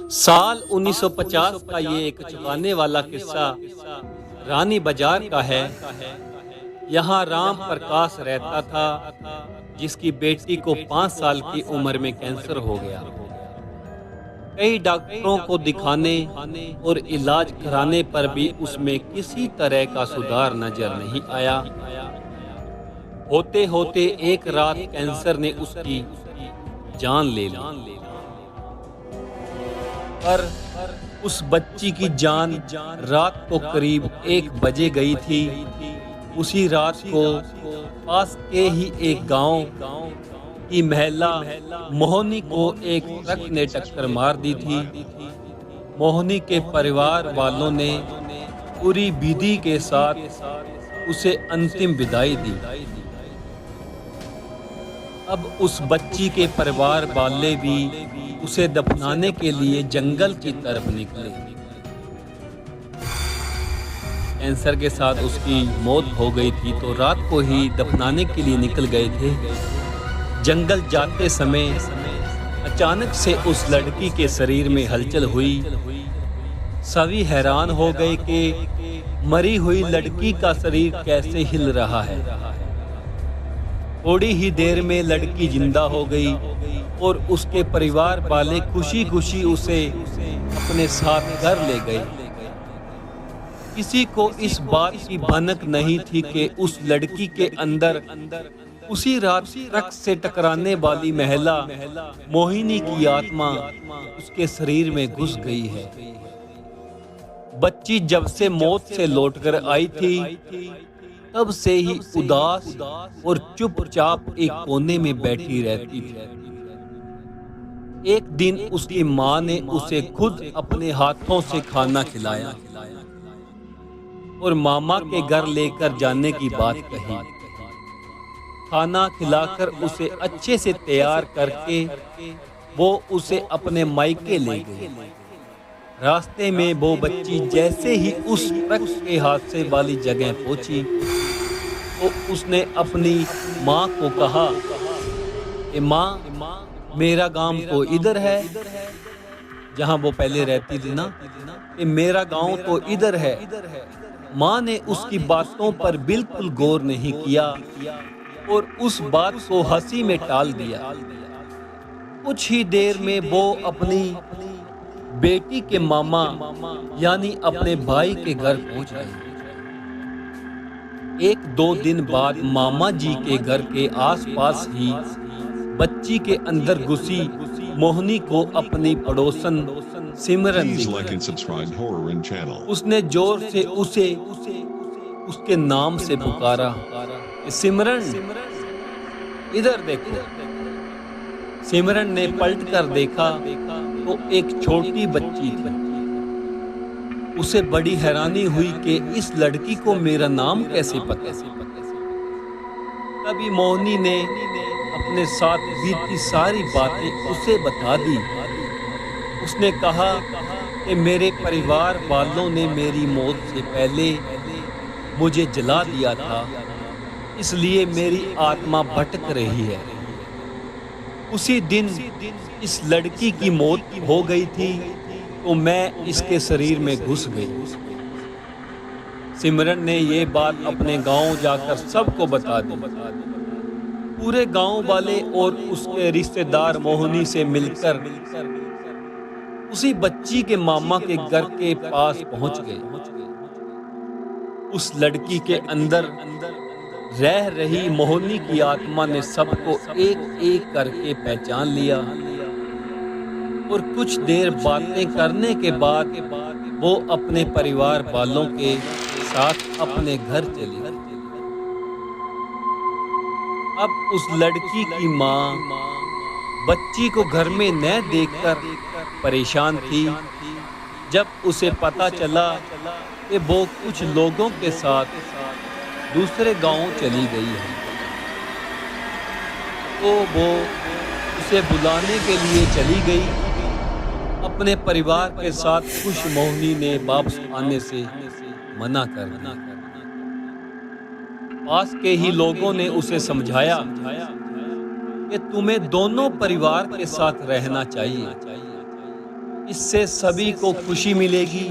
साल 1950 का ये एक चौंकाने वाला किस्सा रानी बाजार का है। यहाँ राम प्रकाश रहता था, जिसकी बेटी को 5 साल की उम्र में कैंसर हो गया। कई डॉक्टरों को दिखाने और इलाज कराने पर भी उसमें किसी तरह का सुधार नजर नहीं आया। होते होते एक रात कैंसर ने उसकी जान ले ली। पर उस बच्ची की जान रात को करीब 1 बजे गई थी। उसी रात को पास के ही एक गांव की महिला मोहनी को एक ट्रक ने टक्कर मार दी थी। मोहनी के परिवार वालों ने पूरी विधि के साथ उसे अंतिम विदाई दी। अब उस बच्ची के परिवार वाले भी उसे दफनाने के लिए जंगल की तरफ निकले। कैंसर के साथ उसकी मौत हो गई थी, तो रात को ही दफनाने के लिए निकल गए थे। जंगल जाते समय अचानक से उस लड़की के शरीर में हलचल हुई। सभी हैरान हो गए कि मरी हुई लड़की का शरीर कैसे हिल रहा है। थोड़ी ही देर में लड़की जिंदा हो गई और उसके परिवार वाले खुशी खुशी उसे अपने साथ घर ले गए। किसी को इस बात की भनक नहीं थी कि उस लड़की के अंदर उसी रात ट्रक से टकराने वाली महिला मोहिनी की आत्मा उसके शरीर में घुस गई है। बच्ची जब से मौत से लौटकर आई थी, तब से ही उदास और चुपचाप एक कोने में बैठी रहती थी। एक दिन उसकी माँ ने उसे खुद अपने हाथों से खाना खिलाया और मामा के घर लेकर जाने की बात कही। खाना खिलाकर उसे अच्छे से तैयार करके वो उसे अपने मायके ले गई। रास्ते में वो बच्ची जैसे ही उस ट्रक के हादसे वाली जगह पहुंची, तो उसने अपनी माँ को कहा कि माँ, मेरा गांव तो इधर है, जहाँ वो पहले रहती थी ना, कि मेरा गांव तो इधर है। माँ ने उसकी बातों पर बिल्कुल गौर नहीं किया और उस बात को हंसी में टाल दिया। कुछ ही देर में वो अपनी बेटी के मामा यानी अपने भाई के घर पहुंच गए। 1-2 दिन बाद मामा जी के घर के आसपास ही बच्ची के अंदर घुसी मोहनी को अपनी पड़ोसन सिमरन दिखी। उसने जोर से उसे उसके नाम से पुकारा, सिमरन इधर देखो। सिमरन ने पलट कर देखा तो एक छोटी बच्ची थी। उसे बड़ी हैरानी हुई कि इस लड़की को मेरा नाम कैसे पता। तभी मोहनी ने अपने साथ बीती सारी बातें उसे बता दी। उसने कहा कि मेरे परिवार वालों ने मेरी मौत से पहले मुझे जला दिया था, इसलिए मेरी आत्मा भटक रही है। उसी दिन इस लड़की की मौत हो गई थी, तो मैं इसके शरीर में घुस गई। सिमरन ने ये बात अपने गांव जाकर सबको बता दी। पूरे गांव वाले और उसके रिश्तेदार मोहनी से मिलकर उसी बच्ची के मामा के घर के पास पहुंच गए। उस लड़की के अंदर रह रही मोहनी की आत्मा ने सबको एक एक करके पहचान लिया और कुछ देर बातें करने के बाद वो अपने परिवार वालों के साथ अपने घर चली। अब उस लड़की की माँ बच्ची को घर में न देखकर परेशान थी। जब उसे पता चला कि वो कुछ लोगों के साथ दूसरे गांव चली गई है, तो वो उसे बुलाने के लिए चली गई। अपने परिवार के साथ खुश मोहनी ने वापस आने से मना कर दिया। पास के ही लोगों ने उसे समझाया कि तुम्हें दोनों परिवार के साथ रहना चाहिए। इससे सभी को खुशी मिलेगी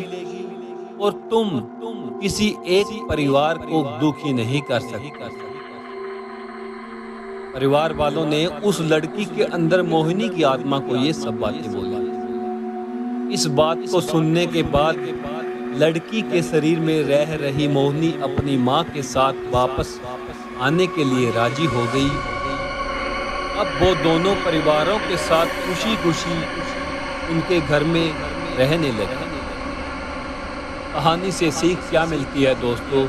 और तुम किसी एक परिवार को दुखी नहीं कर सकते। परिवार वालों ने उस लड़की के अंदर मोहिनी की आत्मा को ये सब बातें बोली। इस बात को सुनने के बाद लड़की के शरीर में रह रही मोहिनी अपनी माँ के साथ वापस आने के लिए राजी हो गई। अब वो दोनों परिवारों के साथ खुशी खुशी उनके घर में रहने लगी। कहानी से सीख क्या मिलती है दोस्तों,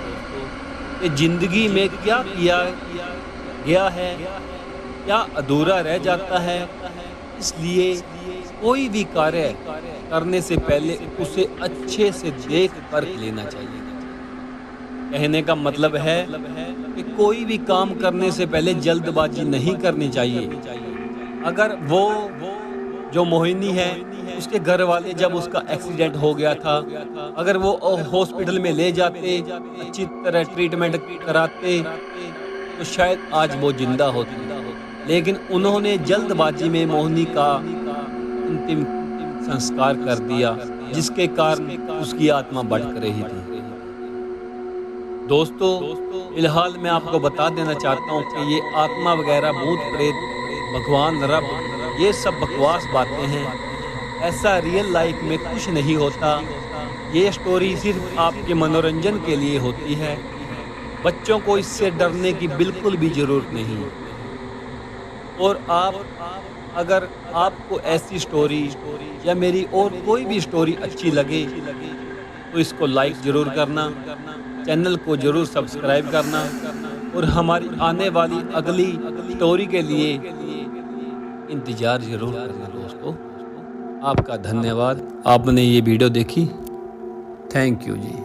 कि जिंदगी में क्या किया गया है, क्या अधूरा रह जाता है। इसलिए कोई भी कार्य करने से पहले उसे अच्छे से देख परख लेना चाहिए। कहने का मतलब है कि कोई भी काम करने से पहले जल्दबाजी नहीं करनी चाहिए। अगर वो जो मोहिनी है, उसके घर वाले जब उसका एक्सीडेंट हो गया था, अगर वो हॉस्पिटल में ले जाते, अच्छी तरह ट्रीटमेंट कराते, तो शायद आज वो जिंदा होती। लेकिन उन्होंने जल्दबाजी में मोहिनी का अंतिम संस्कार कर दिया, जिसके कारण उसकी आत्मा भटक रही थी। दोस्तों, फिलहाल मैं आपको बता देना चाहता हूँ कि ये आत्मा वगैरह, भूत प्रेत, भगवान, रब, ये सब बकवास बातें हैं। ऐसा रियल लाइफ में कुछ नहीं होता। ये स्टोरी सिर्फ आपके मनोरंजन के लिए होती है। बच्चों को इससे डरने की बिल्कुल भी ज़रूरत नहीं। और अगर आपको ऐसी स्टोरी या मेरी और कोई भी स्टोरी अच्छी लगे तो इसको लाइक ज़रूर करना, चैनल को ज़रूर सब्सक्राइब करना और हमारी आने वाली अगली स्टोरी के लिए इंतज़ार ज़रूर करना। दोस्तों, आपका धन्यवाद, आपने ये वीडियो देखी। Thank you ji.